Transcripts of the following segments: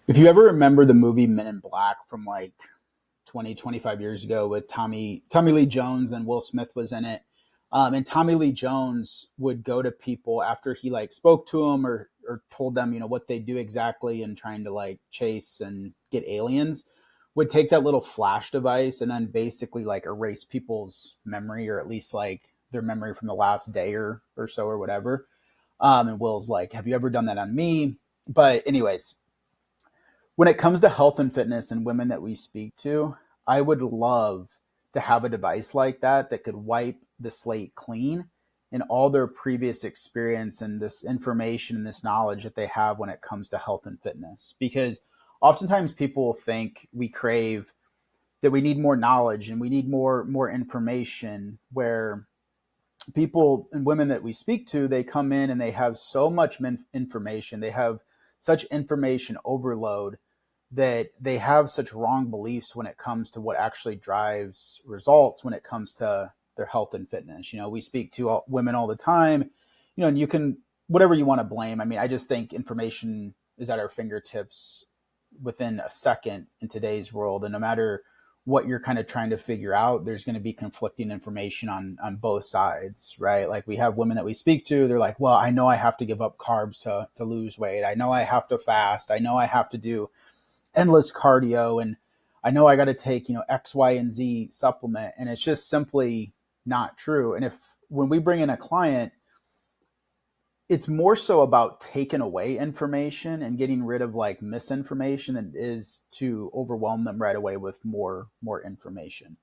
If you ever remember the movie Men in Black from like 20, 25 years ago with Tommy Lee Jones and Will Smith was in it. And Tommy Lee Jones would go to people after he like spoke to them or told them, what they do exactly and trying to like chase and get aliens, would take that little flash device and then basically like erase people's memory or at least like their memory from the last day or so or whatever. And Will's like, have you ever done that on me? But anyways, when it comes to health and fitness and women that we speak to, I would love to have a device like that could wipe the slate clean in all their previous experience and this information and this knowledge that they have when it comes to health and fitness. Because oftentimes people think we crave that we need more knowledge and we need more information where people and women that we speak to, they come in and they have so much information, they have such information overload that they have such wrong beliefs when it comes to what actually drives results when it comes to their health and fitness. We speak to women all the time, and you can, whatever you want to blame. I mean, I just think information is at our fingertips within a second in today's world. And no matter what you're kind of trying to figure out, there's going to be conflicting information on both sides, right? Like we have women that we speak to, they're like, well, I know I have to give up carbs to lose weight. I know I have to fast. I know I have to do endless cardio, and I know I got to take, X, Y, and Z supplement. And it's just simply not true. And if, when we bring in a client, it's more so about taking away information and getting rid of like misinformation than it is to overwhelm them right away with more information.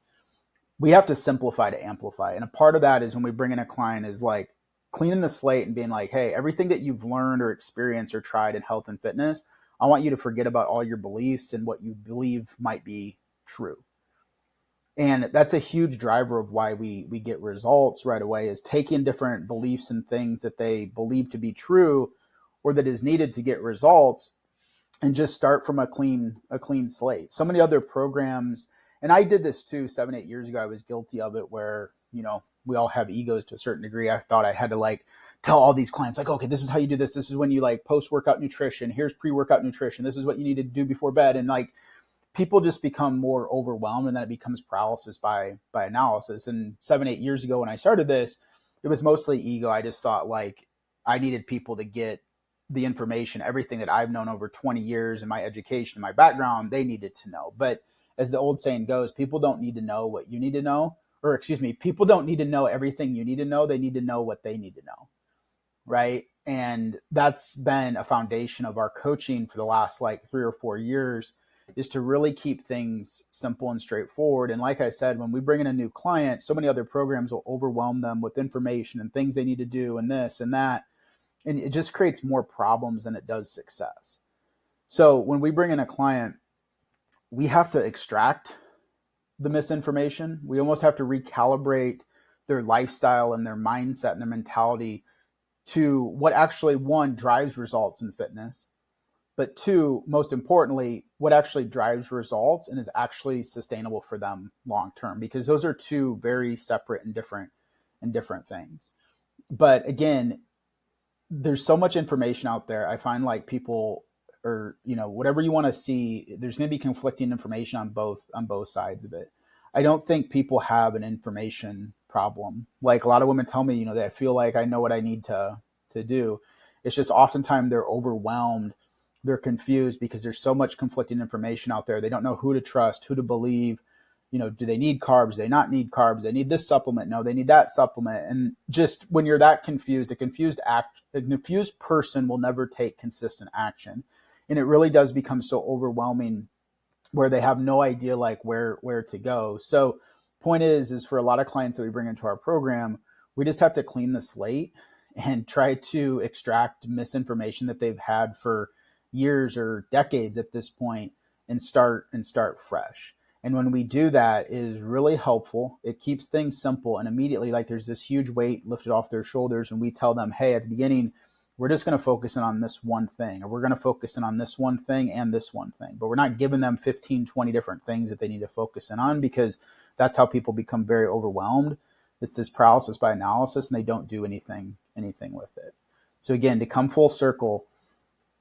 We have to simplify to amplify. And a part of that is when we bring in a client is like cleaning the slate and being like, hey, everything that you've learned or experienced or tried in health and fitness, I want you to forget about all your beliefs and what you believe might be true. And that's a huge driver of why we get results right away, is taking different beliefs and things that they believe to be true or that is needed to get results and just start from a clean slate. So many other programs, and I did this too 7, 8 years ago. I was guilty of it where, we all have egos to a certain degree. I thought I had to like tell all these clients like, okay, this is how you do this. This is when you like post-workout nutrition. Here's pre-workout nutrition. This is what you need to do before bed. And like, people just become more overwhelmed, and then it becomes paralysis by analysis. And 7, 8 years ago when I started this, it was mostly ego. I just thought like I needed people to get the information, everything that I've known over 20 years in my education and my background, they needed to know. But as the old saying goes, people don't need to know what you need to know, or excuse me, people don't need to know everything you need to know. They need to know what they need to know. Right. And that's been a foundation of our coaching for the last like 3 or 4 years, is to really keep things simple and straightforward. And like I said, when we bring in a new client, so many other programs will overwhelm them with information and things they need to do and this and that. And it just creates more problems than it does success. So when we bring in a client, we have to extract the misinformation. We almost have to recalibrate their lifestyle and their mindset and their mentality to what actually, one, drives results in fitness, but two, most importantly, what actually drives results and is actually sustainable for them long term, because those are two very separate and different things. But again, there's so much information out there. I find like people, or whatever you want to see, there's going to be conflicting information on both sides of it. I don't think people have an information problem. Like a lot of women tell me, they feel like I know what I need to do. It's just oftentimes they're overwhelmed. They're confused because there's so much conflicting information out there. They don't know who to trust, who to believe. Do they need carbs? Do they not need carbs? They need this supplement. No, they need that supplement. And just when you're that confused, a confused person will never take consistent action. And it really does become so overwhelming where they have no idea like where to go. So point is for a lot of clients that we bring into our program, we just have to clean the slate and try to extract misinformation that they've had for years or decades at this point and start fresh. And when we do that, it is really helpful. It keeps things simple, and immediately like there's this huge weight lifted off their shoulders when we tell them, hey, at the beginning, we're just going to focus in on this one thing, or we're going to focus in on this one thing and this one thing. But we're not giving them 15, 20 different things that they need to focus in on, because that's how people become very overwhelmed. It's this paralysis by analysis, and they don't do anything with it. So again, to come full circle,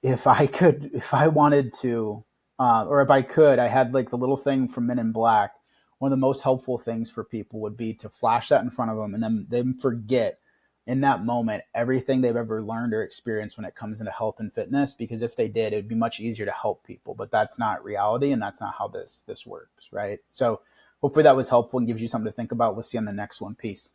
if I wanted to, or if I could, I had like the little thing from Men in Black. One of the most helpful things for people would be to flash that in front of them and then they forget in that moment everything they've ever learned or experienced when it comes into health and fitness. Because if they did, it would be much easier to help people. But that's not reality, and that's not how this works, right? So hopefully that was helpful and gives you something to think about. We'll see you on the next one. Peace.